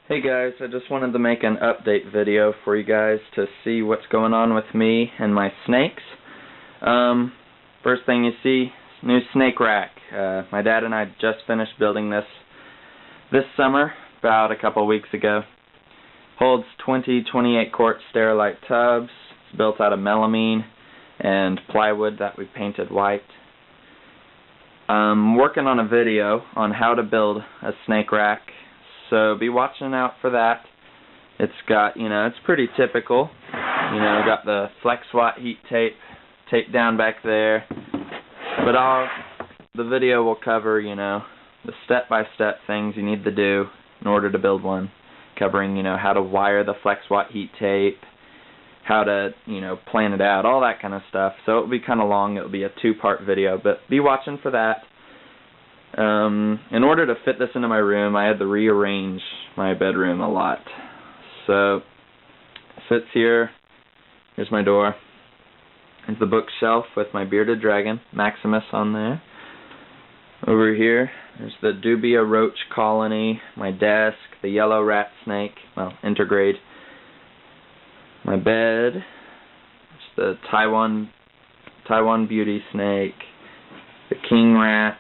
Hey guys, I just wanted to make an update video for you guys to see what's going on with me and my snakes. First thing you see, new snake rack. My dad and I just finished building this summer, about a couple weeks ago. Holds 20 28-quart Sterilite tubs. It's built out of melamine and plywood that we painted white. I'm working on a video on how to build a snake rack, so be watching out for that. It's got, it's pretty typical. Got the Flex Watt heat tape taped down back there. But the video will cover, the step-by-step things you need to do in order to build one. Covering, how to wire the Flex Watt heat tape, how to, plan it out, all that kind of stuff. So it'll be kind of long. It'll be a two-part video, but be watching for that. In order to fit this into my room, I had to rearrange my bedroom a lot. So, it fits here. Here's my door. There's the bookshelf with my bearded dragon, Maximus, on there. Over here, there's the dubia roach colony, my desk, the yellow rat snake, well, intergrade. My bed, there's the Taiwan beauty snake, the king rat,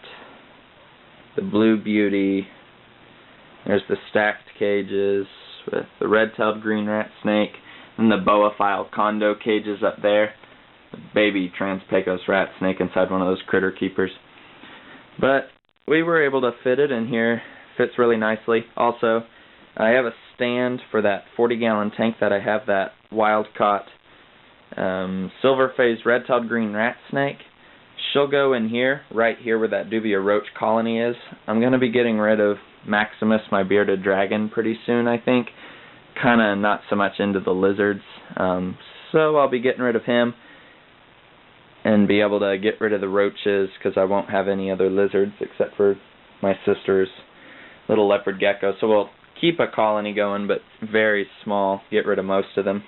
the blue beauty. There's the stacked cages with the red-tailed green rat snake, and the boa-file condo cages up there. The baby Trans-Pecos rat snake inside one of those critter keepers. But we were able to fit it in here. Fits really nicely. Also, I have a stand for that 40-gallon tank that I have, that wild-caught silver-phased red-tailed green rat snake. She'll go in here, right here where that dubia roach colony is. I'm going to be getting rid of Maximus, my bearded dragon, pretty soon, I think. Kind of not so much into the lizards. So I'll be getting rid of him and be able to get rid of the roaches because I won't have any other lizards except for my sister's little leopard gecko. So we'll keep a colony going, but very small. Get rid of most of them.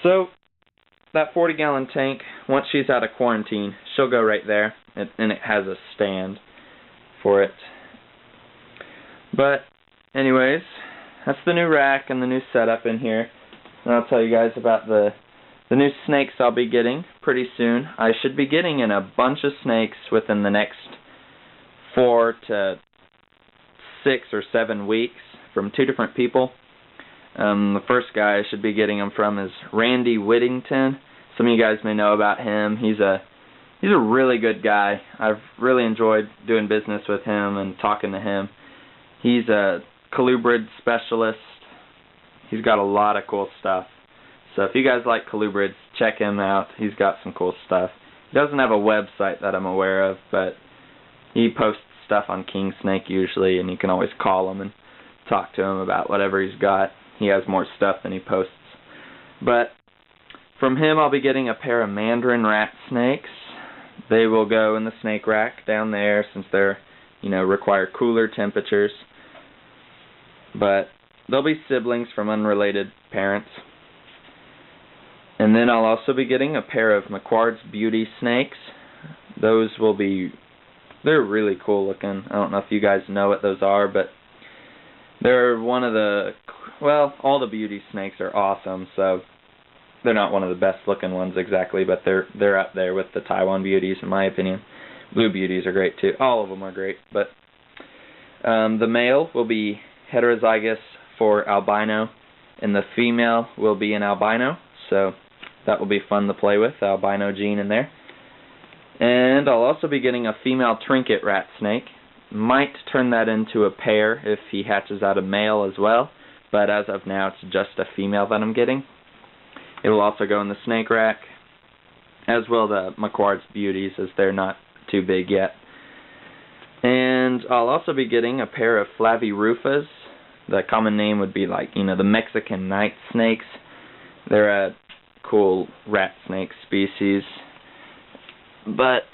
So that 40-gallon tank, once she's out of quarantine, she'll go right there, and it has a stand for it. But anyways, that's the new rack and the new setup in here. And I'll tell you guys about the new snakes I'll be getting pretty soon. I should be getting in a bunch of snakes within the next 4 to 6 or 7 weeks from 2 different people. The first guy I should be getting them from is Randy Whittington. Some of you guys may know about him. He's a really good guy. I've really enjoyed doing business with him and talking to him. He's a colubrid specialist. He's got a lot of cool stuff. So if you guys like colubrids, check him out. He's got some cool stuff. He doesn't have a website that I'm aware of, but he posts stuff on King Snake usually, and you can always call him and talk to him about whatever he's got. He has more stuff than he posts. But from him I'll be getting a pair of mandarin rat snakes. They will go in the snake rack down there since they're, require cooler temperatures. But they'll be siblings from unrelated parents. And then I'll also be getting a pair of McQuard's Beauty snakes. Those will be, they're really cool looking. I don't know if you guys know what those are, but they're one of the, well, all the beauty snakes are awesome, so they're not one of the best looking ones exactly, but they're up there with the Taiwan beauties in my opinion. Blue beauties are great too. All of them are great, but the male will be heterozygous for albino, and the female will be an albino, so that will be fun to play with, the albino gene in there. And I'll also be getting a female trinket rat snake. Might turn that into a pair if he hatches out a male as well, but as of now it's just a female that I'm getting. It will also go in the snake rack, as will the McQuard's Beauties, as they're not too big yet. And I'll also be getting a pair of Flavirufas. The common name would be like, the Mexican night snakes. They're a cool rat snake species. But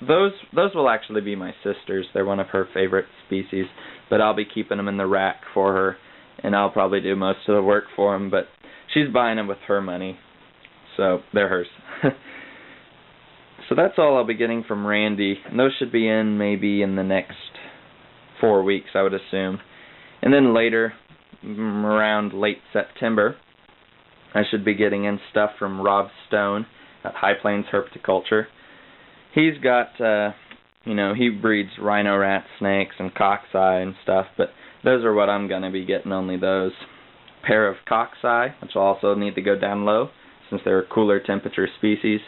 those will actually be my sister's. They're one of her favorite species. But I'll be keeping them in the rack for her, and I'll probably do most of the work for them. But she's buying them with her money, so they're hers. So that's all I'll be getting from Randy. And those should be in maybe in the next 4 weeks, I would assume. And then later, around late September, I should be getting in stuff from Rob Stone at High Plains Herpetoculture. He's got, he breeds rhino rat snakes and cockeye and stuff, but those are what I'm going to be getting, only those. Pair of cockeye, which will also need to go down low, since they're a cooler temperature species,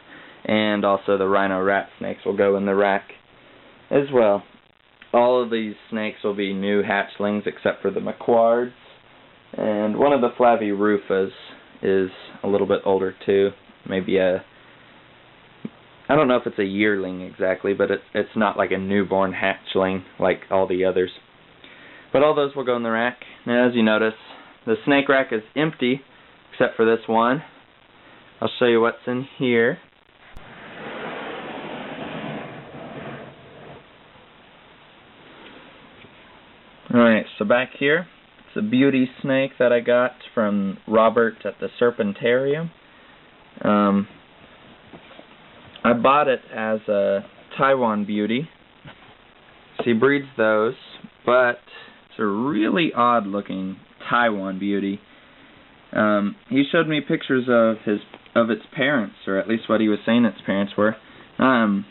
and also the rhino rat snakes will go in the rack as well. All of these snakes will be new hatchlings except for the maquards, and one of the flavirufas is a little bit older too, maybe I don't know if it's a yearling exactly, but it's not like a newborn hatchling like all the others. But all those will go in the rack. Now, as you notice, the snake rack is empty except for this one. I'll show you what's in here. Alright, so back here, it's a beauty snake that I got from Robert at the Serpentarium. I bought it as a Taiwan beauty. So he breeds those, but it's a really odd looking Taiwan beauty. He showed me pictures of its parents, or at least what he was saying its parents were. I'm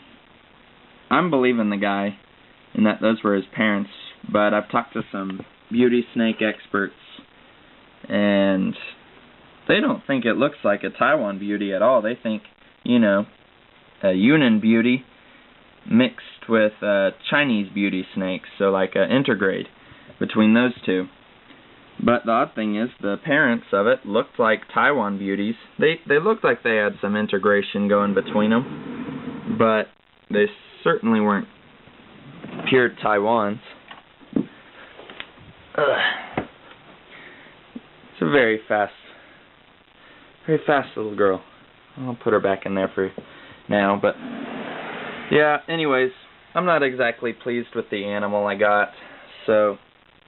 believing the guy in that those were his parents, but I've talked to some beauty snake experts, and they don't think it looks like a Taiwan beauty at all. They think, a Yunnan beauty mixed with Chinese beauty snakes, so like an intergrade between those two. But the odd thing is, the parents of it looked like Taiwan beauties. They looked like they had some integration going between them, but they certainly weren't pure Taiwans. It's a very fast little girl. I'll put her back in there for now, but yeah, anyways, I'm not exactly pleased with the animal I got, so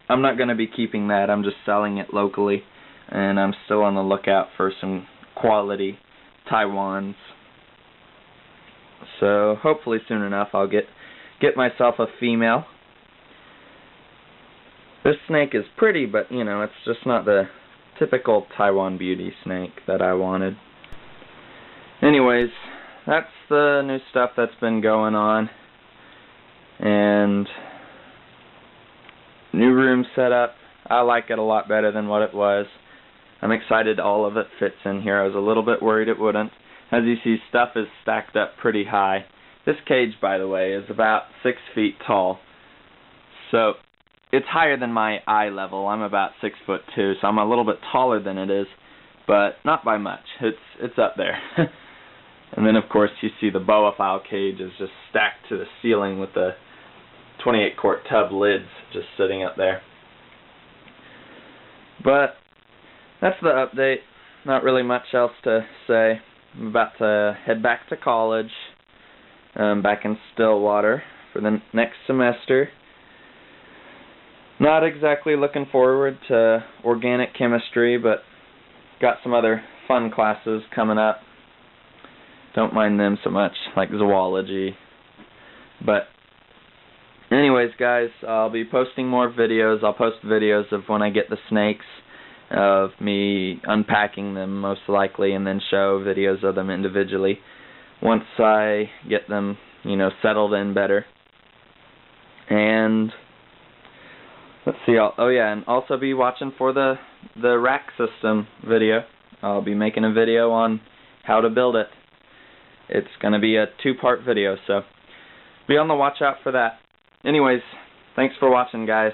I'm not going to be keeping that. I'm just selling it locally, and I'm still on the lookout for some quality Taiwans. So hopefully soon enough I'll get myself a female. This snake is pretty, but it's just not the typical Taiwan beauty snake that I wanted. Anyways, that's the new stuff that's been going on, and new room setup. I like it a lot better than what it was. I'm excited all of it fits in here. I was a little bit worried it wouldn't. As you see, stuff is stacked up pretty high. This cage, by the way, is about 6 feet tall, so it's higher than my eye level. I'm about 6'2", so I'm a little bit taller than it is, but not by much. It's up there. And then, of course, you see the boa fowl cage is just stacked to the ceiling with the 28-quart tub lids just sitting up there. But that's the update. Not really much else to say. I'm about to head back to college, back in Stillwater for the next semester. Not exactly looking forward to organic chemistry, but got some other fun classes coming up. Don't mind them so much, like zoology. But anyways, guys, I'll be posting more videos. I'll post videos of when I get the snakes, of me unpacking them most likely, and then show videos of them individually once I get them, settled in better. And let's see, and also be watching for the rack system video. I'll be making a video on how to build it. It's going to be a 2-part video, so be on the watch out for that. Anyways, thanks for watching, guys.